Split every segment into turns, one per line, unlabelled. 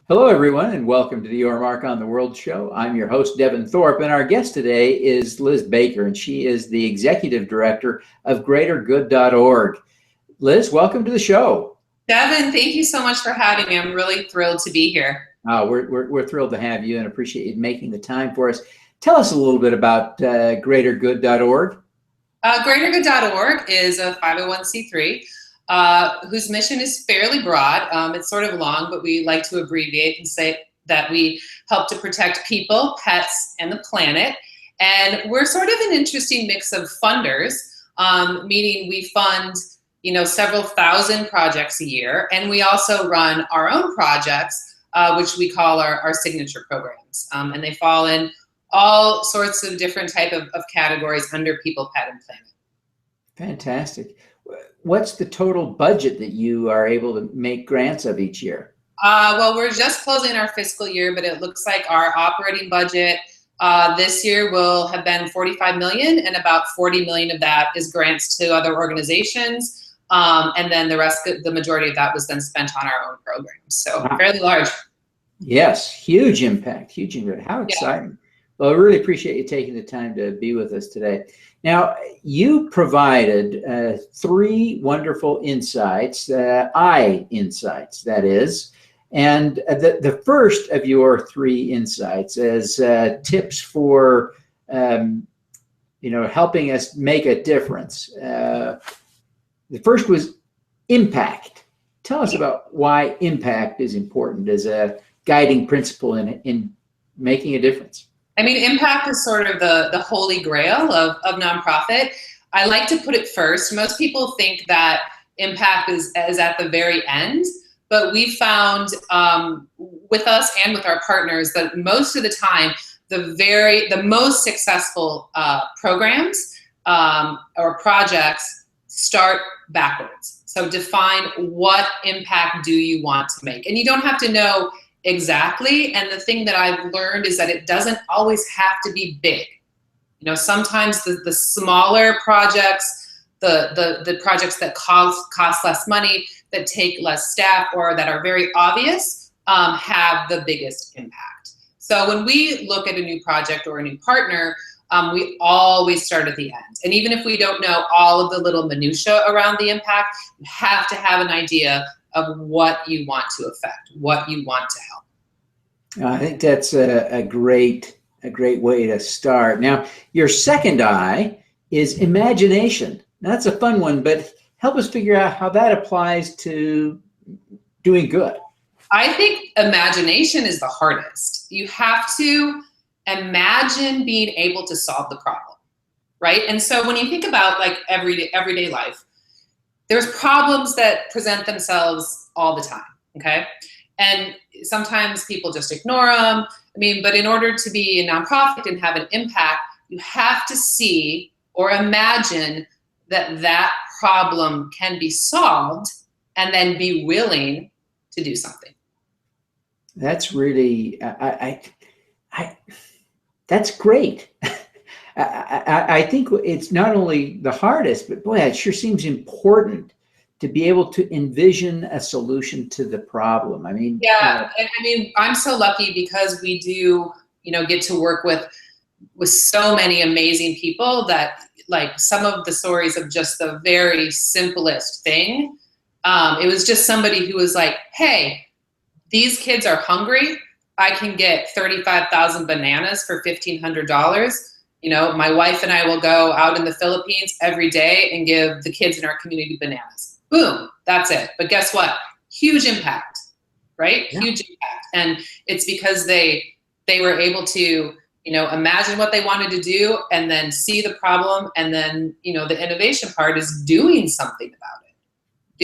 Hello, everyone, and welcome to the Your Mark on the World show. I'm your host, Devin Thorpe, and our guest today is Liz Baker, and she is the Executive Director of greatergood.org. Liz, welcome to the show.
Devin, thank you so much for having me. I'm really thrilled to be here.
We're thrilled to have you and appreciate you making the time for us. Tell us a little bit about greatergood.org.
Greatergood.org is a 501c3 whose mission is fairly broad. It's sort of long, but we like to abbreviate and say that we help to protect people, pets, and the planet. And we're sort of an interesting mix of funders, meaning we fund several thousand projects a year, and we also run our own projects, which we call our signature programs. And they fall in all sorts of different type of categories under people, pet, and planet.
Fantastic. What's the total budget that you are able to make grants of each year?
Well, we're just closing our fiscal year, but it looks like our operating budget this year will have been $45 million, and about $40 million of that is grants to other organizations. And then the majority of that was then spent on our own programs. So fairly large.
Yes, huge impact, huge impact. How exciting. Yeah. Well, I really appreciate you taking the time to be with us today. Now, you provided 3 wonderful insights, insights, that is. And the first of your 3 insights is tips for, helping us make a difference. The first was impact. Tell us about why impact is important as a guiding principle in making a difference.
I mean, impact is sort of the holy grail of nonprofit. I like to put it first. Most people think that impact is at the very end, but we found with us and with our partners that most of the time, the most successful programs or projects start backwards. So define what impact do you want to make? And you don't have to know exactly. And the thing that I've learned is that it doesn't always have to be big. Sometimes the smaller projects, the projects that cost less money, that take less staff, or that are very obvious, have the biggest impact. So when we look at a new project or a new partner, we always start at the end. And even if we don't know all of the little minutia around the impact, you have to have an idea of what you want to affect, what you want to help.
I think that's a great way to start. Now, your second I is imagination. Now, that's a fun one, but help us figure out how that applies to doing good.
I think imagination is the hardest. You have to imagine being able to solve the problem, right? And so when you think about like everyday life, there's problems that present themselves all the time, okay? And sometimes people just ignore them. I mean, but in order to be a nonprofit and have an impact, you have to see or imagine that problem can be solved and then be willing to do something.
That's really, that's great. I think it's not only the hardest, but boy, it sure seems important to be able to envision a solution to the problem. I mean,
yeah, and I mean, I'm so lucky because we do, get to work with so many amazing people that, like, some of the stories of just the very simplest thing. It was just somebody who was like, hey, these kids are hungry. I can get 35,000 bananas for $1,500. My wife and I will go out in the Philippines every day and give the kids in our community bananas. Boom, that's it. But guess what? Huge impact, right? Yeah. Huge impact. And it's because they were able to, imagine what they wanted to do and then see the problem. And then, the innovation part is doing something about it.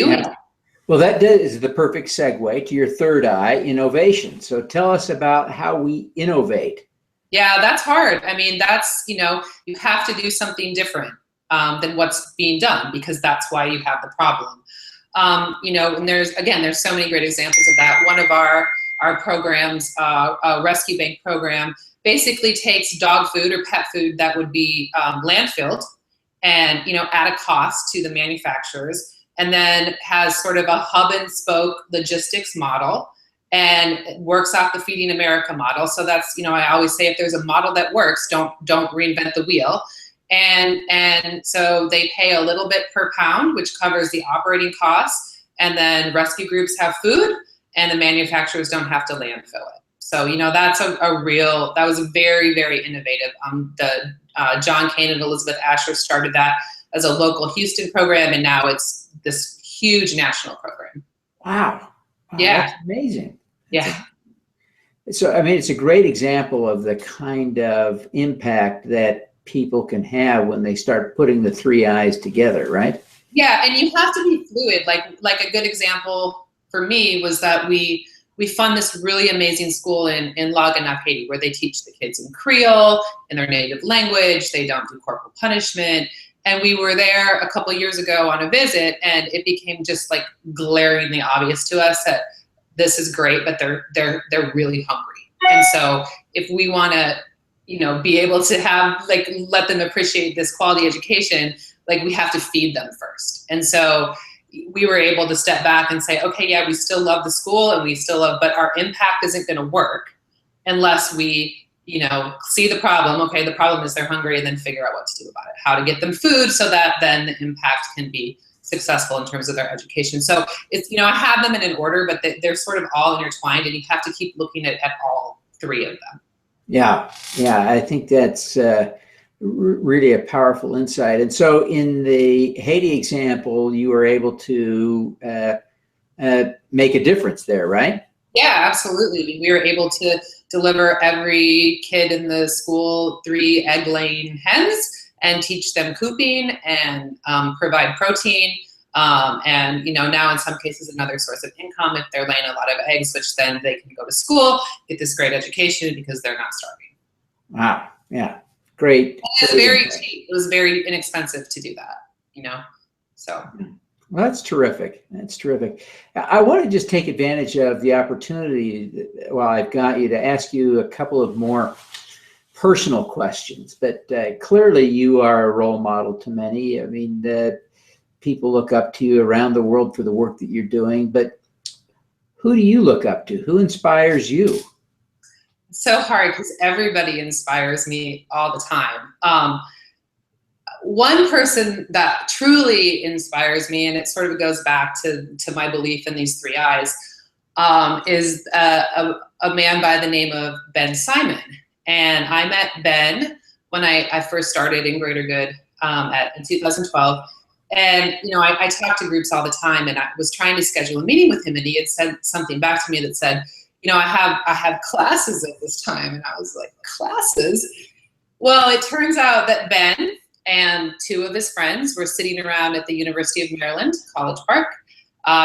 Doing it.
Well, that is the perfect segue to your third I, innovation. So tell us about how we innovate.
Yeah, that's hard. I mean, that's, you have to do something different than what's being done, because that's why you have the problem. And there's so many great examples of that. One of our programs, a rescue bank program, basically takes dog food or pet food that would be landfilled and, at a cost to the manufacturers, and then has sort of a hub and spoke logistics model and it works off the Feeding America model. So that's, I always say if there's a model that works, don't reinvent the wheel. And so they pay a little bit per pound, which covers the operating costs. And then rescue groups have food and the manufacturers don't have to landfill it. So, that's that was a very, very innovative. John Kane and Elizabeth Asher started that as a local Houston program, and now it's this huge national program.
Wow.
Yeah.
That's amazing.
Yeah.
So, I mean, it's a great example of the kind of impact that people can have when they start putting the three I's together, right?
Yeah, and you have to be fluid. Like a good example for me was that we fund this really amazing school in La Gonâve, Haiti, where they teach the kids in Creole, in their native language. They don't do corporal punishment. And we were there a couple of years ago on a visit, and it became just like glaringly obvious to us that this is great, but they're really hungry. And so if we want to, be able to have, let them appreciate this quality education, we have to feed them first. And so we were able to step back and say, okay, yeah, we still love the school and we still love, but our impact isn't going to work unless we, see the problem. Okay, the problem is they're hungry, and then figure out what to do about it, how to get them food so that then the impact can be successful in terms of their education. So it's, I have them in an order, but they're sort of all intertwined, and you have to keep looking at all three of them.
Yeah, I think that's really a powerful insight. And so in the Haiti example, you were able to make a difference there, right?
Yeah, absolutely. We were able to deliver every kid in the school 3 egg-laying hens and teach them cooping and provide protein. And, now in some cases, another source of income if they're laying a lot of eggs, which then they can go to school, get this great education because they're not starving.
Wow. Yeah. Great.
It was very cheap. It was very inexpensive to do that, so.
Well, that's terrific. That's terrific. I want to just take advantage of the opportunity while I've got you to ask you a couple of more personal questions. But clearly you are a role model to many. I mean, people look up to you around the world for the work that you're doing. But who do you look up to? Who inspires you?
It's so hard because everybody inspires me all the time. One person that truly inspires me, and it sort of goes back to my belief in these 3 I's, is a man by the name of Ben Simon. And I met Ben when I first started in Greater Good in 2012. And, I talk to groups all the time, and I was trying to schedule a meeting with him, and he had said something back to me that said, I have classes at this time. And I was like, classes? Well, it turns out that Ben and 2 of his friends were sitting around at the University of Maryland, College Park,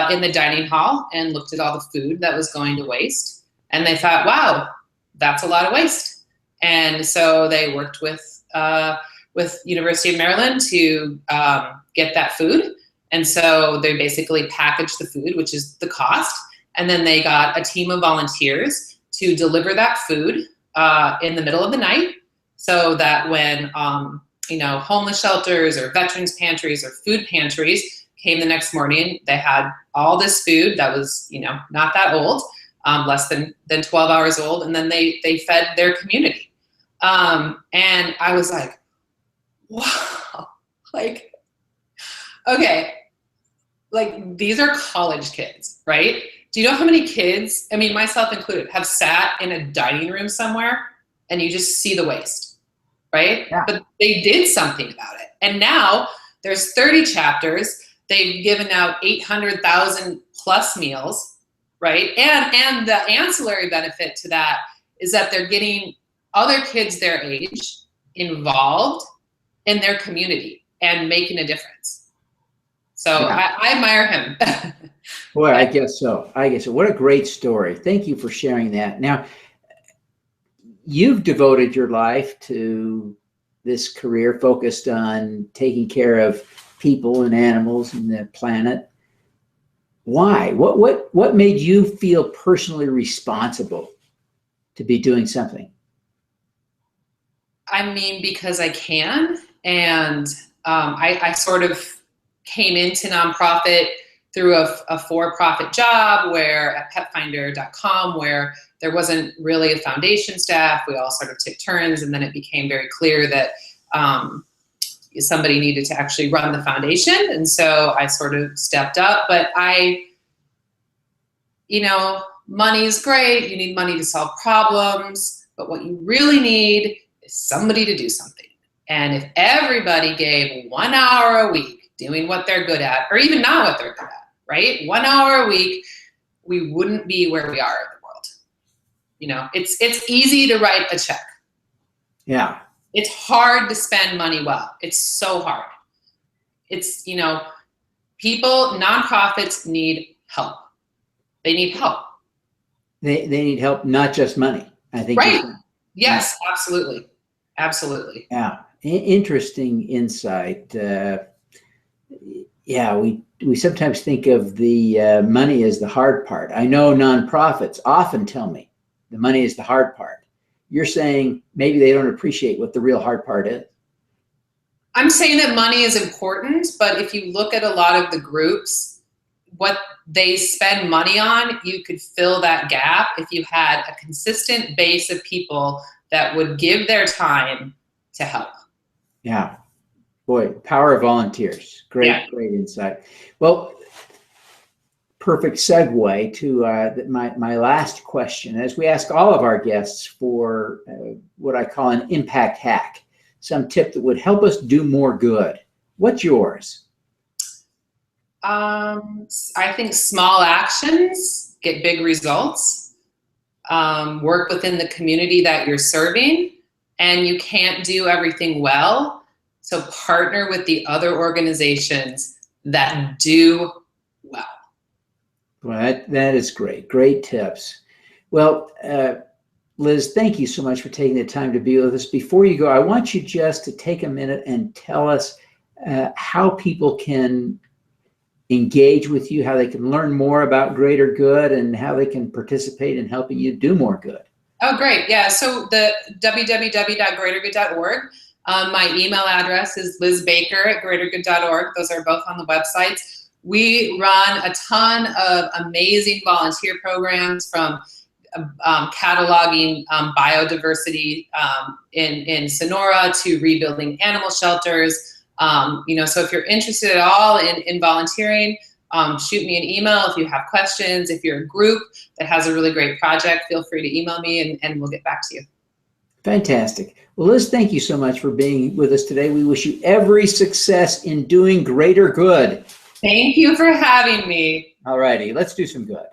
in the dining hall and looked at all the food that was going to waste. And they thought, wow, that's a lot of waste. And so they worked with University of Maryland to get that food. And so they basically packaged the food, which is the cost. And then they got a team of volunteers to deliver that food in the middle of the night, so that when homeless shelters or veterans pantries or food pantries came the next morning, they had all this food that was, not that old, less than 12 hours old, and then they fed their community. And I was like, wow, okay, these are college kids, right? Do you know how many kids, I mean, myself included, have sat in a dining room somewhere and you just see the waste, right?
Yeah.
But they did something about it. And now there's 30 chapters. They've given out 800,000 plus meals, right? And the ancillary benefit to that is that they're getting other kids their age involved in their community and making a difference. So yeah. I admire him.
Boy, I guess so. What a great story. Thank you for sharing that. Now, you've devoted your life to this career focused on taking care of people and animals and the planet. Why? What made you feel personally responsible to be doing something?
I mean, because I can. And I sort of came into nonprofit through a for-profit job where at petfinder.com, where there wasn't really a foundation staff. We all sort of took turns, and then it became very clear that somebody needed to actually run the foundation. And so I sort of stepped up, but money's great. You need money to solve problems, but what you really need is somebody to do something. And if everybody gave 1 hour a week doing what they're good at, or even not what they're good at, right? 1 hour a week, we wouldn't be where we are in the world. It's easy to write a check.
Yeah.
It's hard to spend money well. It's so hard. It's, nonprofits need help. They need help.
They need help, not just money, I think.
Right. Yes, absolutely. Absolutely.
Yeah. Interesting insight. We sometimes think of the money as the hard part. I know nonprofits often tell me the money is the hard part. You're saying maybe they don't appreciate what the real hard part is.
I'm saying that money is important, but if you look at a lot of the groups, what they spend money on, you could fill that gap if you had a consistent base of people that would give their time to help.
Yeah. Boy, power of volunteers. Great insight. Well, perfect segue to my last question. As we ask all of our guests for what I call an impact hack, some tip that would help us do more good. What's yours?
I think small actions get big results. Work within the community that you're serving, and you can't do everything well. So partner with the other organizations that do well.
Well, that is great. Great tips. Well, Liz, thank you so much for taking the time to be with us. Before you go, I want you just to take a minute and tell us how people can engage with you, how they can learn more about Greater Good, and how they can participate in helping you do more good.
Oh, great. Yeah. So the www.greatergood.org. My email address is lizbaker@greatergood.org. Those are both on the websites. We run a ton of amazing volunteer programs, from cataloging biodiversity in Sonora to rebuilding animal shelters. So if you're interested at all in volunteering, shoot me an email if you have questions. If you're a group that has a really great project, feel free to email me and we'll get back to you.
Fantastic. Well, Liz, thank you so much for being with us today. We wish you every success in doing greater good.
Thank you for having me.
All righty, let's do some good.